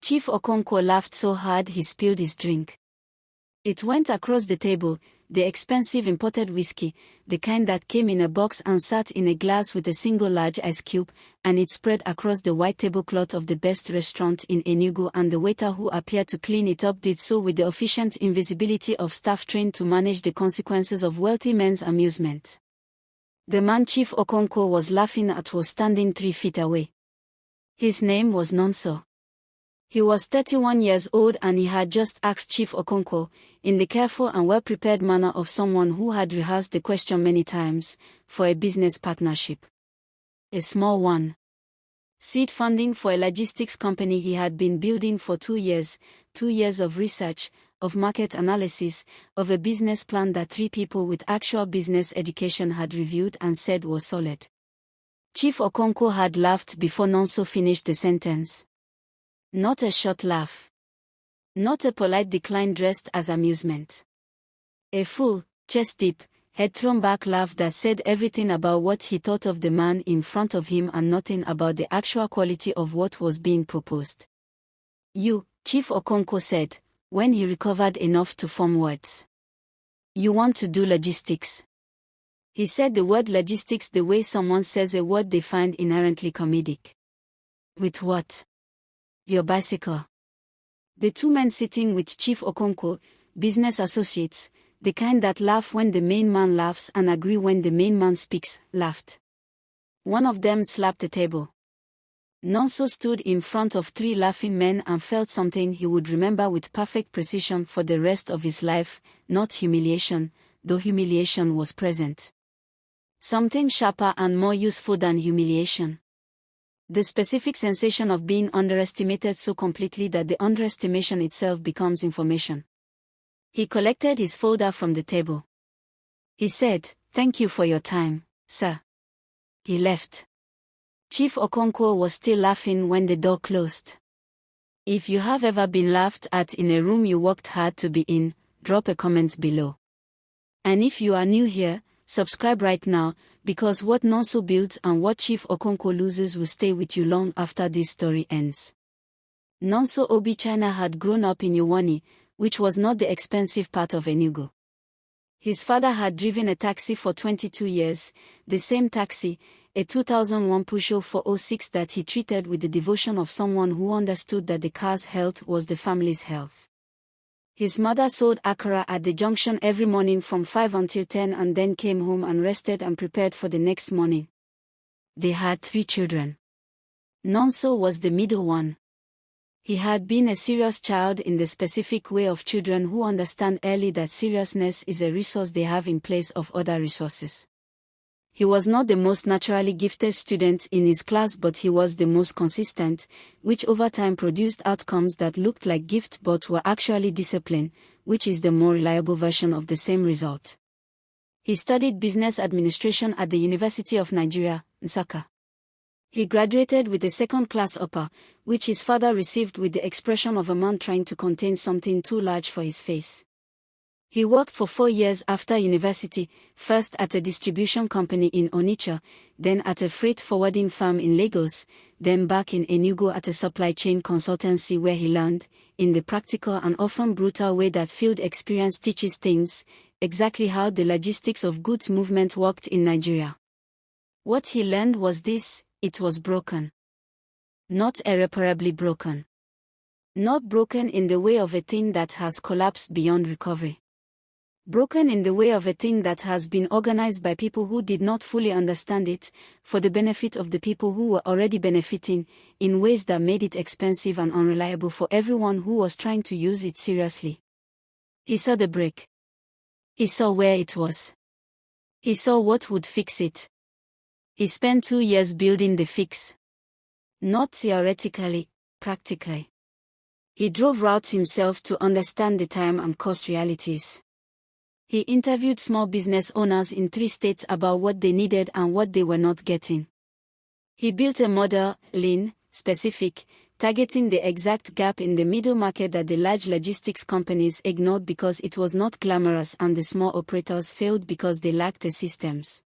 Chief Okonkwo laughed so hard he spilled his drink. It went across the table, the expensive imported whiskey, the kind that came in a box and sat in a glass with a single large ice cube, and it spread across the white tablecloth of the best restaurant in Enugu, and the waiter who appeared to clean it up did so with the efficient invisibility of staff trained to manage the consequences of wealthy men's amusement. The man Chief Okonkwo was laughing at was standing 3 feet away. His name was Nonso. He was 31 years old and he had just asked Chief Okonkwo, in the careful and well-prepared manner of someone who had rehearsed the question many times, for a business partnership. A small one. Seed funding for a logistics company he had been building for 2 years, 2 years of research, of market analysis, of a business plan that 3 people with actual business education had reviewed and said was solid. Chief Okonkwo had laughed before Nonso finished the sentence. Not a short laugh. Not a polite decline dressed as amusement. A full, chest-deep, head-thrown-back laugh that said everything about what he thought of the man in front of him and nothing about the actual quality of what was being proposed. You, Chief Okonkwo said, when he recovered enough to form words. You want to do logistics. He said the word logistics the way someone says a word they find inherently comedic. With what? Your bicycle. The 2 men sitting with Chief Okonkwo, business associates, the kind that laugh when the main man laughs and agree when the main man speaks, laughed. One of them slapped the table. Nonso stood in front of 3 laughing men and felt something he would remember with perfect precision for the rest of his life, not humiliation, though humiliation was present. Something sharper and more useful than humiliation. The specific sensation of being underestimated so completely that the underestimation itself becomes information. He collected his folder from the table. He said, "Thank you for your time, sir." He left. Chief Okonkwo was still laughing when the door closed. If you have ever been laughed at in a room you worked hard to be in, drop a comment below. And if you are new here, subscribe right now, because what Nonso builds and what Chief Okonkwo loses will stay with you long after this story ends. Nonso Obi China had grown up in Yowani, which was not the expensive part of Enugu. His father had driven a taxi for 22 years, the same taxi, a 2001 Peugeot 406 that he treated with the devotion of someone who understood that the car's health was the family's health. His mother sold akara at the junction every morning from 5 until 10 and then came home and rested and prepared for the next morning. They had 3 children. Nonso was the middle one. He had been a serious child in the specific way of children who understand early that seriousness is a resource they have in place of other resources. He was not the most naturally gifted student in his class, but he was the most consistent, which over time produced outcomes that looked like gift but were actually discipline, which is the more reliable version of the same result. He studied business administration at the University of Nigeria, Nsukka. He graduated with a second-class upper, which his father received with the expression of a man trying to contain something too large for his face. He worked for 4 years after university, first at a distribution company in Onitsha, then at a freight forwarding firm in Lagos, then back in Enugu at a supply chain consultancy where he learned, in the practical and often brutal way that field experience teaches things, exactly how the logistics of goods movement worked in Nigeria. What he learned was this: it was broken. Not irreparably broken. Not broken in the way of a thing that has collapsed beyond recovery. Broken in the way of a thing that has been organized by people who did not fully understand it, for the benefit of the people who were already benefiting, in ways that made it expensive and unreliable for everyone who was trying to use it seriously. He saw the break. He saw where it was. He saw what would fix it. He spent 2 years building the fix. Not theoretically, practically. He drove routes himself to understand the time and cost realities. He interviewed small business owners in 3 states about what they needed and what they were not getting. He built a model, lean, specific, targeting the exact gap in the middle market that the large logistics companies ignored because it was not glamorous and the small operators failed because they lacked the systems.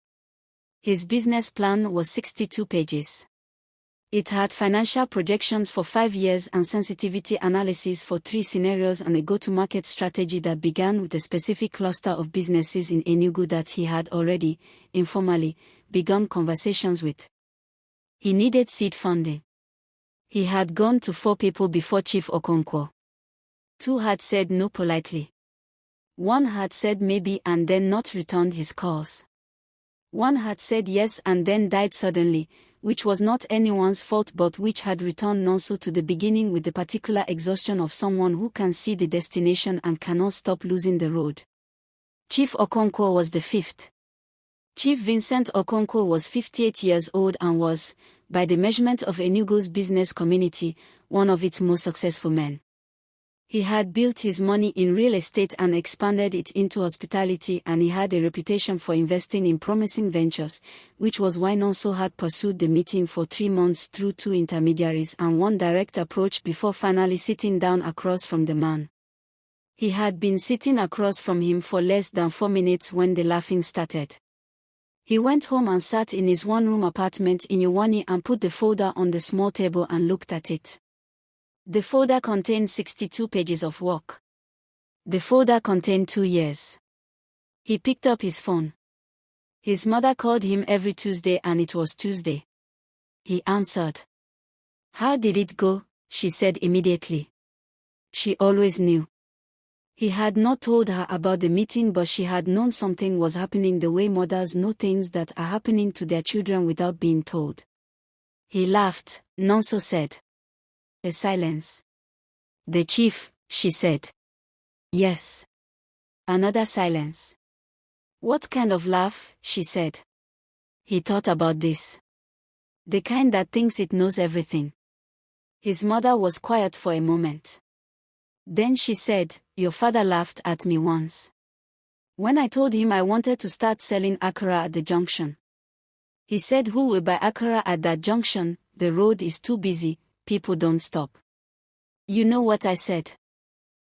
His business plan was 62 pages. It had financial projections for 5 years and sensitivity analysis for 3 scenarios and a go-to-market strategy that began with a specific cluster of businesses in Enugu that he had already, informally, begun conversations with. He needed seed funding. He had gone to 4 people before Chief Okonkwo. 2 had said no politely. 1 had said maybe and then not returned his calls. 1 had said yes and then died suddenly, which was not anyone's fault but which had returned also to the beginning with the particular exhaustion of someone who can see the destination and cannot stop losing the road. Chief Okonkwo was the 5th. Chief Vincent Okonkwo was 58 years old and was, by the measurement of Enugu's business community, one of its most successful men. He had built his money in real estate and expanded it into hospitality, and he had a reputation for investing in promising ventures, which was why Nonso had pursued the meeting for 3 months through 2 intermediaries and 1 direct approach before finally sitting down across from the man. He had been sitting across from him for less than 4 minutes when the laughing started. He went home and sat in his 1-room apartment in Yowani and put the folder on the small table and looked at it. The folder contained 62 pages of work. The folder contained 2 years. He picked up his phone. His mother called him every Tuesday and it was Tuesday. He answered. "How did it go?" she said immediately. She always knew. He had not told her about the meeting, but she had known something was happening the way mothers know things that are happening to their children without being told. He laughed, Nonso said. A silence. "The chief," she said. "Yes." Another silence. "What kind of laugh?" she said. He thought about this. The kind that thinks it knows everything. His mother was quiet for a moment. Then she said, "Your father laughed at me once. When I told him I wanted to start selling akara at the junction. He said, 'Who will buy akara at that junction? The road is too busy, people don't stop.' You know what I said?"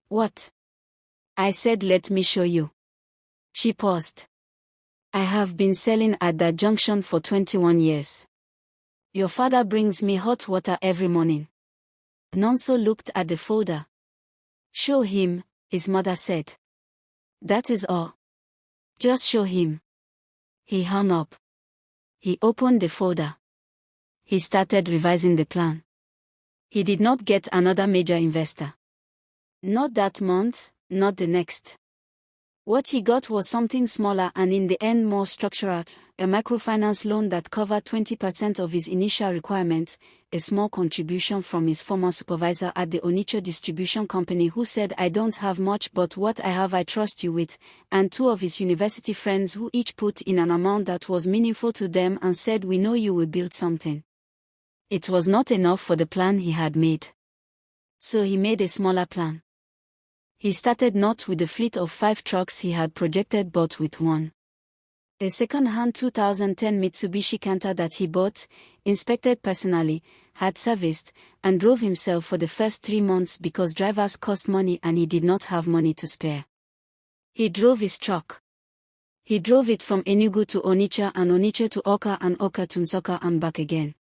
"What?" "I said, 'Let me show you.'" She paused. "I have been selling at that junction for 21 years. Your father brings me hot water every morning." Nonso looked at the folder. "Show him," his mother said. "That is all. Just show him." He hung up. He opened the folder. He started revising the plan. He did not get another major investor. Not that month, not the next. What he got was something smaller and in the end more structural, a microfinance loan that covered 20% of his initial requirements, a small contribution from his former supervisor at the Onitsha distribution company who said, "I don't have much but what I have I trust you with," and 2 of his university friends who each put in an amount that was meaningful to them and said, "We know you will build something." It was not enough for the plan he had made. So he made a smaller plan. He started not with the fleet of 5 trucks he had projected but with 1. A second-hand 2010 Mitsubishi Canter that he bought, inspected personally, had serviced, and drove himself for the first 3 months because drivers cost money and he did not have money to spare. He drove his truck. He drove it from Enugu to Onitsha and Onitsha to Oka and Oka to Nsukka and back again.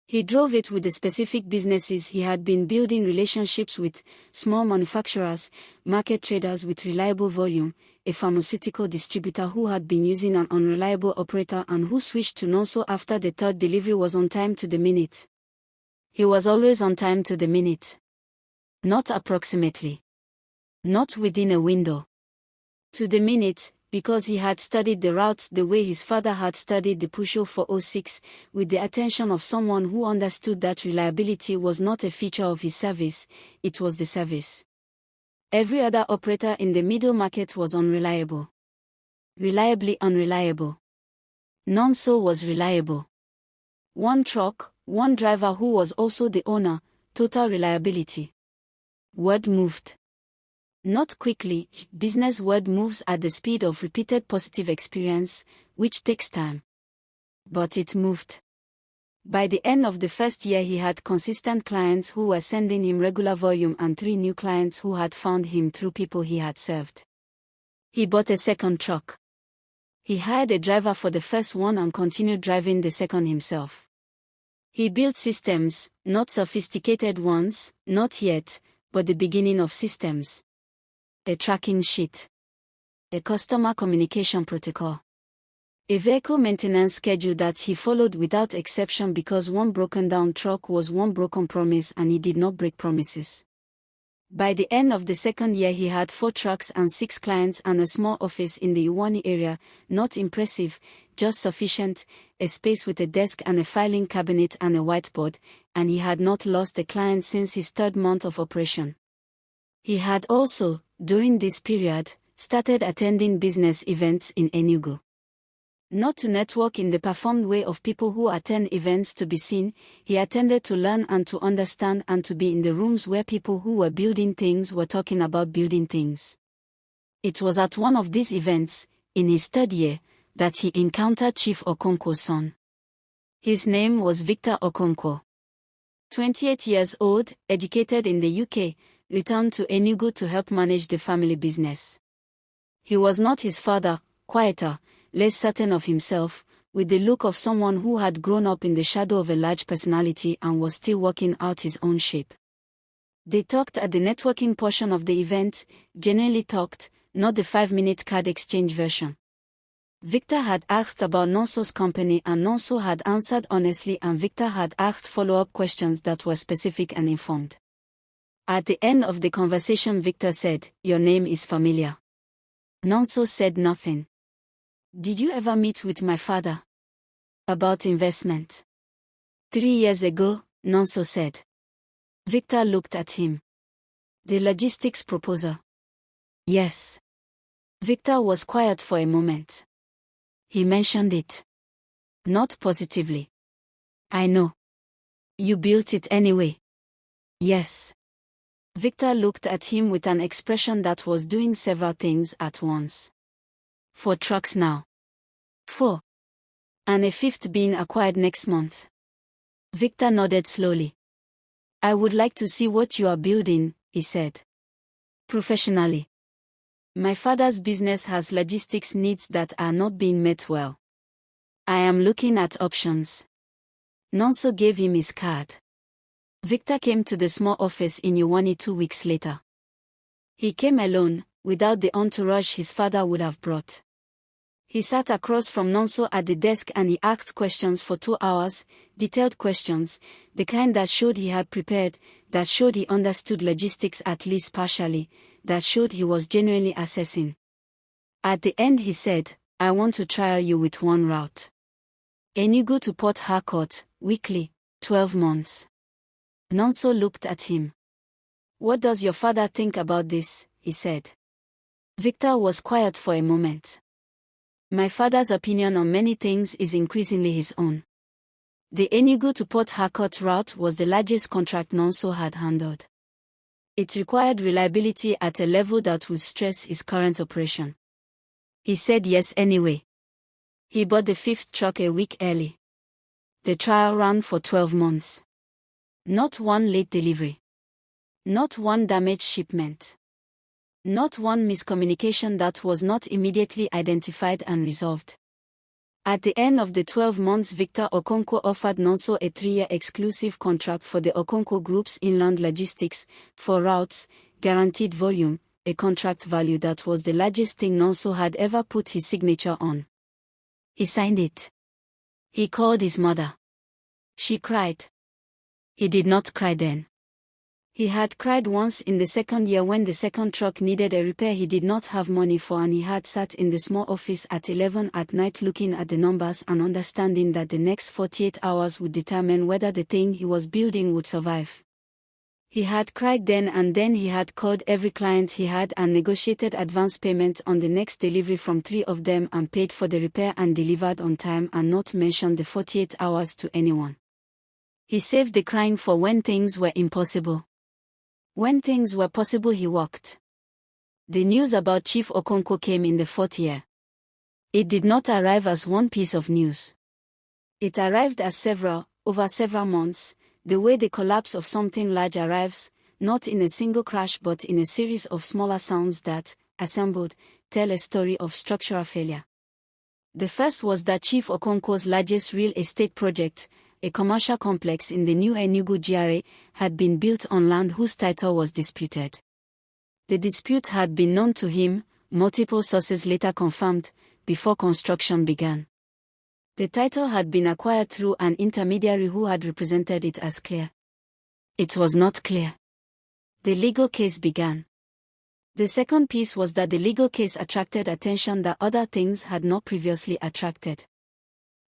He drove it with the specific businesses he had been building relationships with, small manufacturers, market traders with reliable volume, a pharmaceutical distributor who had been using an unreliable operator and who switched to Nonso after the 3rd delivery was on time to the minute. He was always on time to the minute. Not approximately. Not within a window. To the minute, because he had studied the routes the way his father had studied the Pusho 406, with the attention of someone who understood that reliability was not a feature of his service, it was the service. Every other operator in the middle market was unreliable. Reliably unreliable. Nonso was reliable. 1 truck, 1 driver who was also the owner, total reliability. Word moved. Not quickly, business word moves at the speed of repeated positive experience, which takes time. But it moved. By the end of the first year he had consistent clients who were sending him regular volume and 3 new clients who had found him through people he had served. He bought a 2nd truck. He hired a driver for the first one and continued driving the second himself. He built systems, not sophisticated ones, not yet, but the beginning of systems. A tracking sheet. A customer communication protocol. A vehicle maintenance schedule that he followed without exception because one broken down truck was one broken promise and he did not break promises. By the end of the second year he had 4 trucks and 6 clients and a small office in the Iwani area, not impressive, just sufficient, a space with a desk and a filing cabinet and a whiteboard, and he had not lost a client since his 3rd month of operation. He had also, during this period, started attending business events in Enugu. Not to network in the performed way of people who attend events to be seen, he attended to learn and to understand and to be in the rooms where people who were building things were talking about building things. It was at one of these events, in his 3rd year, that he encountered Chief Okonkwo's son. His name was Victor Okonkwo. 28 years old, educated in the UK, returned to Enugu to help manage the family business. He was not his father, quieter, less certain of himself, with the look of someone who had grown up in the shadow of a large personality and was still working out his own shape. They talked at the networking portion of the event, genuinely talked, not the 5-minute card exchange version. Victor had asked about Nonso's company and Nonso had answered honestly and Victor had asked follow-up questions that were specific and informed. At the end of the conversation Victor said, "Your name is familiar." Nonso said nothing. "Did you ever meet with my father?" "About investment." 3 years ago, Nonso said. Victor looked at him. "The logistics proposal?" "Yes." Victor was quiet for a moment. "He mentioned it." "Not positively." "I know. You built it anyway." "Yes." Victor looked at him with an expression that was doing several things at once. 4 trucks now. 4. And a 5th being acquired next month. Victor nodded slowly. "I would like to see what you are building," he said. "Professionally. My father's business has logistics needs that are not being met well. I am looking at options." Nonso gave him his card. Victor came to the small office in Iwani 2 weeks later. He came alone, without the entourage his father would have brought. He sat across from Nonso at the desk and he asked questions for 2 hours, detailed questions, the kind that showed he had prepared, that showed he understood logistics at least partially, that showed he was genuinely assessing. At the end he said, "I want to trial you with one route. Enugu to Port Harcourt, weekly, 12 months. Nonso looked at him. "What does your father think about this?" he said. Victor was quiet for a moment. "My father's opinion on many things is increasingly his own." The Enugu to Port Harcourt route was the largest contract Nonso had handled. It required reliability at a level that would stress his current operation. He said yes anyway. He bought the 5th truck a week early. The trial ran for 12 months. Not one late delivery. Not one damaged shipment. Not one miscommunication that was not immediately identified and resolved. At the end of the 12 months Victor Okonkwo offered Nonso a 3-year exclusive contract for the Okonkwo Group's inland logistics, 4 routes, guaranteed volume, a contract value that was the largest thing Nonso had ever put his signature on. He signed it. He called his mother. She cried. He did not cry then. He had cried once in the 2nd year when the 2nd truck needed a repair he did not have money for and he had sat in the small office at 11 at night looking at the numbers and understanding that the next 48 hours would determine whether the thing he was building would survive. He had cried then and then he had called every client he had and negotiated advance payment on the next delivery from 3 of them and paid for the repair and delivered on time and not mentioned the 48 hours to anyone. He saved the crying for when things were impossible. When things were possible he walked. The news about Chief Okonkwo came in the 4th year. It did not arrive as one piece of news. It arrived as several, over several months, the way the collapse of something large arrives, not in a single crash but in a series of smaller sounds that, assembled, tell a story of structural failure. The first was that Chief Okonkwo's largest real estate project, a commercial complex in the new Enugu GRA, had been built on land whose title was disputed. The dispute had been known to him, multiple sources later confirmed, before construction began. The title had been acquired through an intermediary who had represented it as clear. It was not clear. The legal case began. The second piece was that the legal case attracted attention that other things had not previously attracted.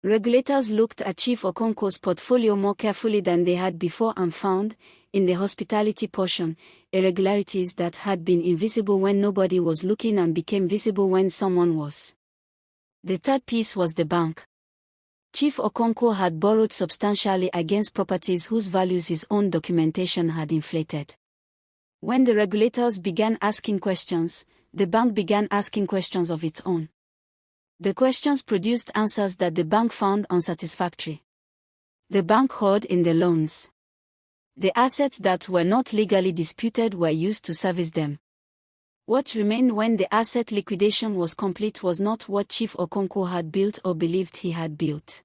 Regulators looked at Chief Okonkwo's portfolio more carefully than they had before and found, in the hospitality portion, irregularities that had been invisible when nobody was looking and became visible when someone was. The third piece was the bank. Chief Okonkwo had borrowed substantially against properties whose values his own documentation had inflated. When the regulators began asking questions, the bank began asking questions of its own. The questions produced answers that the bank found unsatisfactory. The bank hoarded in the loans. The assets that were not legally disputed were used to service them. What remained when the asset liquidation was complete was not what Chief Okonkwo had built or believed he had built.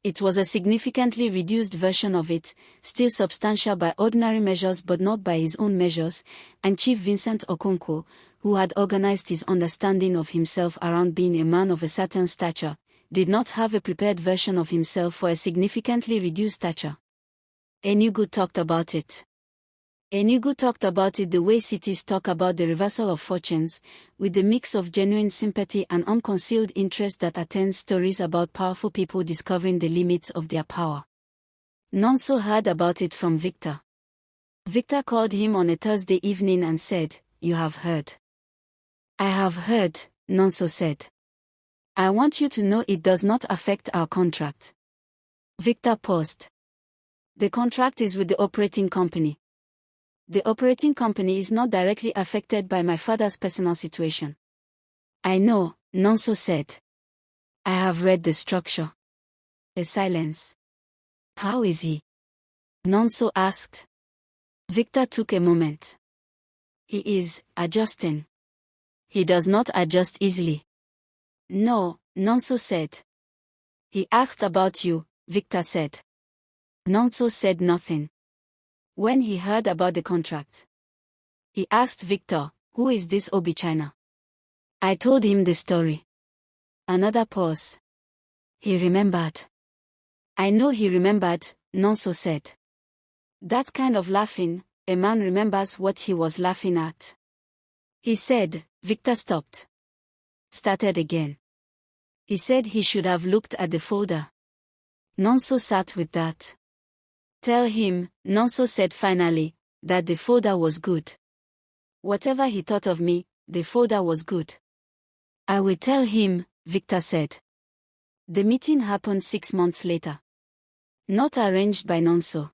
It was a significantly reduced version of it, still substantial by ordinary measures but not by his own measures, and Chief Vincent Okonkwo, who had organized his understanding of himself around being a man of a certain stature, did not have a prepared version of himself for a significantly reduced stature. Enugu talked about it. Enugu talked about it the way cities talk about the reversal of fortunes, with the mix of genuine sympathy and unconcealed interest that attends stories about powerful people discovering the limits of their power. Nonso heard about it from Victor. Victor called him on a Thursday evening and said, "You have heard." "I have heard," Nonso said. "I want you to know it does not affect our contract." Victor paused. "The contract is with the operating company. The operating company is not directly affected by my father's personal situation." "I know," Nonso said. "I have read the structure." A silence. "How is he?" Nonso asked. Victor took a moment. "He is adjusting." "He does not adjust easily." "No," Nonso said. "He asked about you," Victor said. Nonso said nothing. When he heard about the contract, he asked Victor, "Who is this Obichina?" I told him the story. Another pause. He remembered. "I know he remembered," Nonso said. "That kind of laughing, a man remembers what he was laughing at." He said. Victor stopped. Started again. He said he should have looked at the folder. Nonso sat with that. "Tell him," Nonso said finally, "that the folder was good. Whatever he thought of me, the folder was good." "I will tell him," Victor said. The meeting happened 6 months later. Not arranged by Nonso.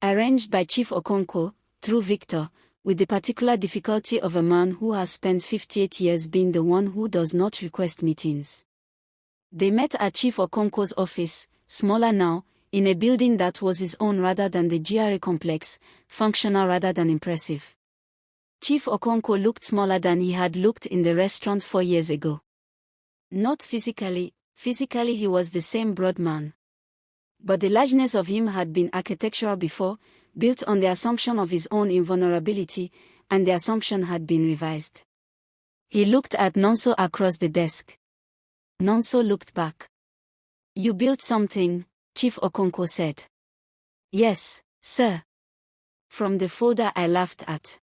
Arranged by Chief Okonkwo, through Victor, with the particular difficulty of a man who has spent 58 years being the one who does not request meetings. They met at Chief Okonkwo's office, smaller now, in a building that was his own rather than the GRA complex, functional rather than impressive. Chief Okonkwo looked smaller than he had looked in the restaurant 4 years ago. Not physically he was the same broad man. But the largeness of him had been architectural before, built on the assumption of his own invulnerability, and the assumption had been revised. He looked at Nonso across the desk. Nonso looked back. "You built something," Chief Okonkwo said. "Yes, sir." "From the folder I laughed at."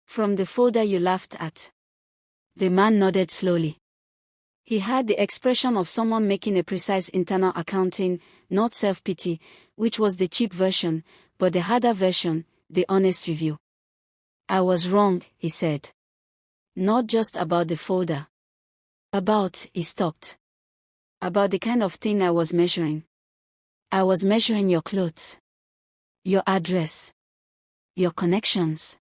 "From the folder you laughed at." The man nodded slowly. He had the expression of someone making a precise internal accounting, not self-pity, which was the cheap version, but the harder version, the honest review. "I was wrong," he said. "Not just about the folder. About," he stopped. "About the kind of thing I was measuring. I was measuring your clothes, your address, your connections.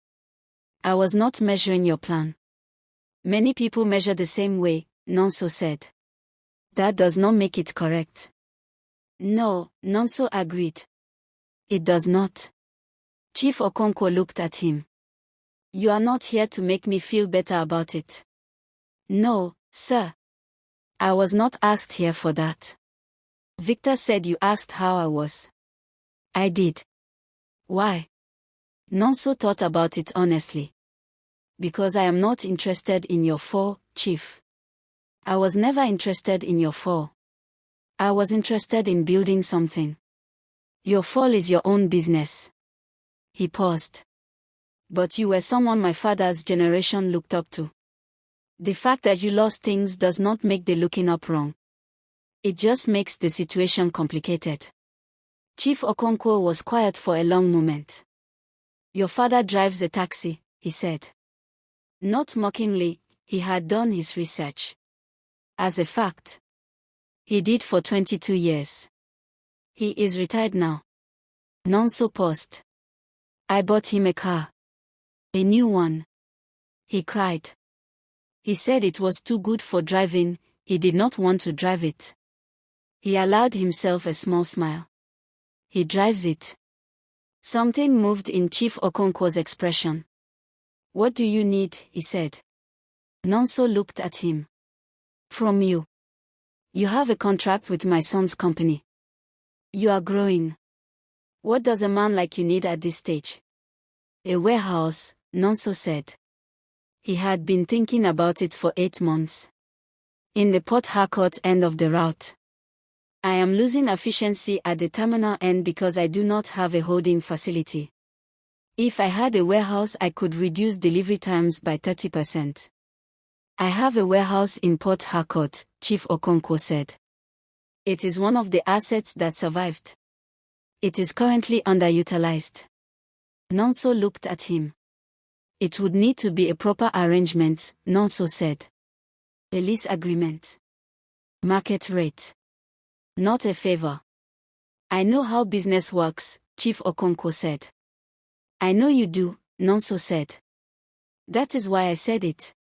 I was not measuring your plan." "Many people measure the same way," Nonso said. "That does not make it correct." "No," Nonso agreed. "It does not." Chief Okonkwo looked at him. "You are not here to make me feel better about it." "No, sir. I was not asked here for that." Victor said you asked how I was. I did. Why? Nonso thought about it honestly. Because I am not interested in your fall, Chief. I was never interested in your fall. I was interested in building something. Your fall is your own business. He paused. But you were someone my father's generation looked up to. The fact that you lost things does not make the looking up wrong. It just makes the situation complicated. Chief Okonkwo was quiet for a long moment. Your father drives a taxi, he said. Not mockingly, he had done his research. As a fact, he did for 22 years. He is retired now. Nonso paused. I bought him a car. A new one. He cried. He said it was too good for driving, he did not want to drive it. He allowed himself a small smile. He drives it. Something moved in Chief Okonkwo's expression. What do you need? He said. Nonso looked at him. From you. You have a contract with my son's company. You are growing. What does a man like you need at this stage? A warehouse, Nonso said. He had been thinking about it for 8 months. In the Port Harcourt end of the route. I am losing efficiency at the terminal end because I do not have a holding facility. If I had a warehouse, I could reduce delivery times by 30%. I have a warehouse in Port Harcourt, Chief Okonkwo said. It is one of the assets that survived. It is currently underutilized. Nonso looked at him. It would need to be a proper arrangement, Nonso said. A lease agreement. Market rate. Not a favor. I know how business works, Chief Okonkwo said. I know you do, Nonso said. That is why I said it.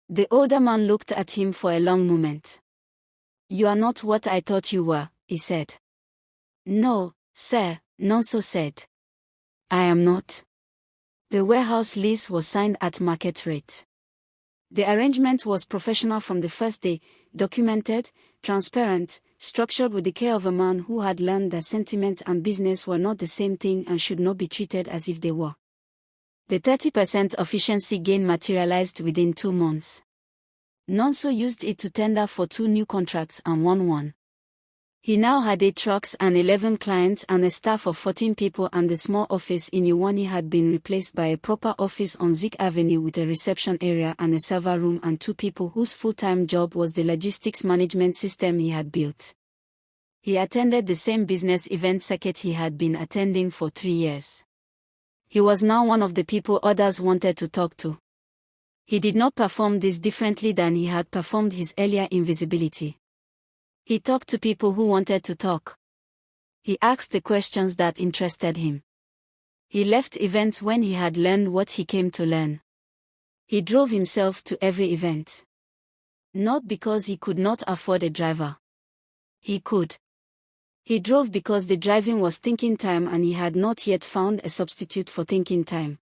The older man looked at him for a long moment. You are not what I thought you were, he said. No, sir, Nonso said. I am not. The warehouse lease was signed at market rate. The arrangement was professional from the first day, documented, transparent, structured with the care of a man who had learned that sentiment and business were not the same thing and should not be treated as if they were. The 30% efficiency gain materialized within 2 months. Nonso used it to tender for 2 new contracts and won one. He now had 8 trucks and 11 clients and a staff of 14 people, and the small office in Iwani had been replaced by a proper office on Zik Avenue with a reception area and a server room and 2 people whose full-time job was the logistics management system he had built. He attended the same business event circuit he had been attending for 3 years. He was now one of the people others wanted to talk to. He did not perform this differently than he had performed his earlier invisibility. He talked to people who wanted to talk. He asked the questions that interested him. He left events when he had learned what he came to learn. He drove himself to every event. Not because he could not afford a driver. He could. He drove because the driving was thinking time and he had not yet found a substitute for thinking time.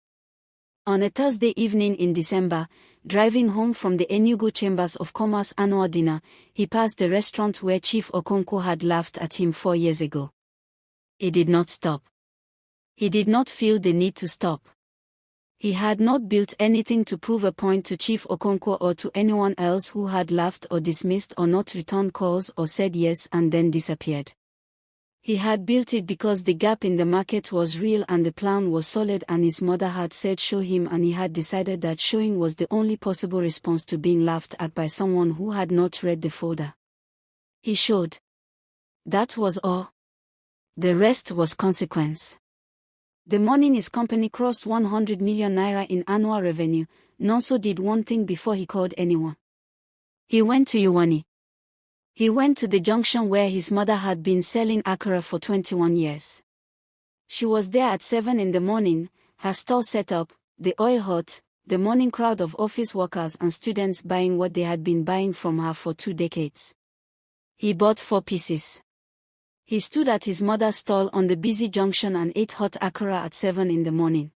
On a Thursday evening in December, driving home from the Enugu Chambers of Commerce annual dinner, he passed the restaurant where Chief Okonkwo had laughed at him 4 years ago. He did not stop. He did not feel the need to stop. He had not built anything to prove a point to Chief Okonkwo or to anyone else who had laughed or dismissed or not returned calls or said yes and then disappeared. He had built it because the gap in the market was real and the plan was solid, and his mother had said show him, and he had decided that showing was the only possible response to being laughed at by someone who had not read the folder. He showed. That was all. The rest was consequence. The morning his company crossed 100 million naira in annual revenue, Nonso did one thing before he called anyone. He went to Iwani. He went to the junction where his mother had been selling akara for 21 years. She was there at 7 in the morning, her stall set up, the oil hot, the morning crowd of office workers and students buying what they had been buying from her for 2 decades. He bought 4 pieces. He stood at his mother's stall on the busy junction and ate hot akara at 7 in the morning.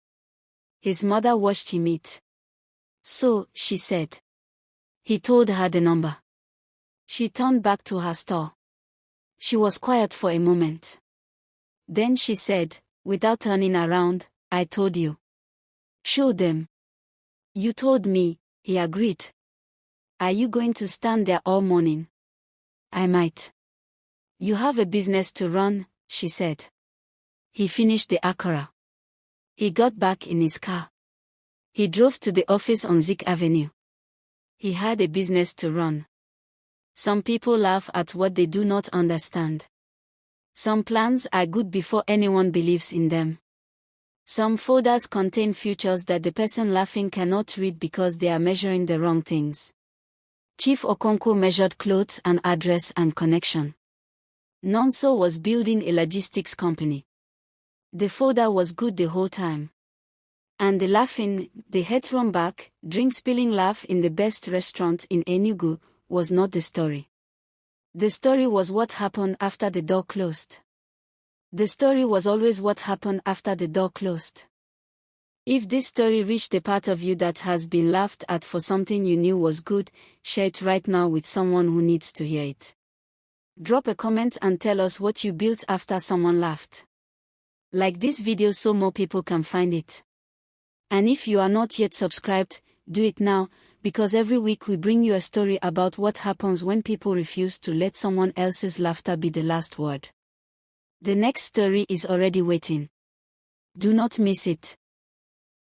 His mother watched him eat. So, she said. He told her the number. She turned back to her stall. She was quiet for a moment. Then she said, without turning around, I told you. Show them. You told me, he agreed. Are you going to stand there all morning? I might. You have a business to run, she said. He finished the akara. He got back in his car. He drove to the office on Zik Avenue. He had a business to run. Some people laugh at what they do not understand. Some plans are good before anyone believes in them. Some folders contain futures that the person laughing cannot read because they are measuring the wrong things. Chief Okonkwo measured clothes and address and connection. Nonso was building a logistics company. The folder was good the whole time. And the laughing, the head-thrown back, drink-spilling laugh in the best restaurant in Enugu, was not the story. The story was what happened after the door closed. The story was always what happened after the door closed. If this story reached a part of you that has been laughed at for something you knew was good, share it right now with someone who needs to hear it. Drop a comment and tell us what you built after someone laughed. Like this video so more people can find it. And if you are not yet subscribed, do it now, because every week we bring you a story about what happens when people refuse to let someone else's laughter be the last word. The next story is already waiting. Do not miss it.